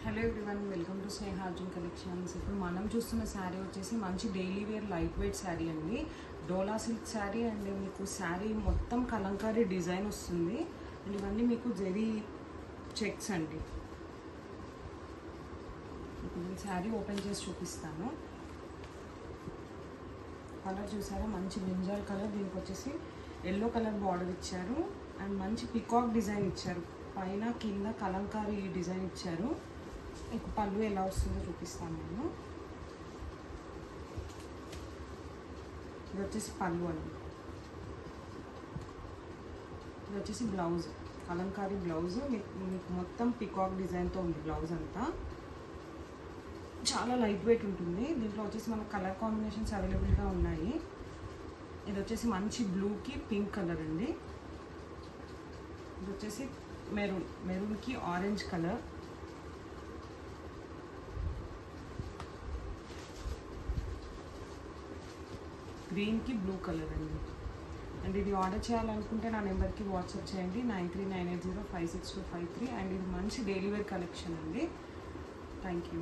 Hello everyone, welcome to Sneha Arjun collections. ఇప్పుడు మనం చూస్తున్న శారీ వచ్చేసి మంచి daily wear light weight sari అండి. డోలా సిల్క్ శారీ అండ్ మీకు శారీ మొత్తం కలంకారీ డిజైన్ వస్తుంది. అండ్ ఇవన్నీ మీకు జరీ చెక్స్ అండి. ఇప్పుడు ఈ శారీ ఓపెన్ చేసి చూపిస్తాను. కలర్ చూసారా, మంచి బ్రింజాల్ కలర్. దీనికి వచ్చేసి ఎల్లో కలర్ బార్డర్ ఇచ్చారు అండ్ మంచి పికాక్ డిజైన్ ఇచ్చారు. పైన కింద కలంకారీ డిజైన్ ఇచ్చారు. మీకు పళ్ళు ఎలా వస్తుందో చూపిస్తాను నేను. ఇది వచ్చేసి పళ్ళు అండి. ఇది వచ్చేసి బ్లౌజ్, కలంకారీ బ్లౌజ్. మీకు మొత్తం పికాక్ డిజైన్తో ఉంది బ్లౌజ్ అంతా. చాలా లైట్ వెయిట్ ఉంటుంది. దీంట్లో వచ్చేసి మనకు కలర్ కాంబినేషన్స్ అవైలబుల్గా ఉన్నాయి. ఇది వచ్చేసి మంచి బ్లూకి పింక్ కలర్ అండి. ఇది వచ్చేసి మెరూన్కి ఆరెంజ్ కలర్. గ్రీన్కి బ్లూ కలర్ అండి. అండ్ ఇది ఆర్డర్ చేయాలనుకుంటే నా నెంబర్కి వాట్సాప్ చేయండి 9398056253. అండ్ ఇది మంచి డైలీ వేర్ కలెక్షన్ అండి. Thank you.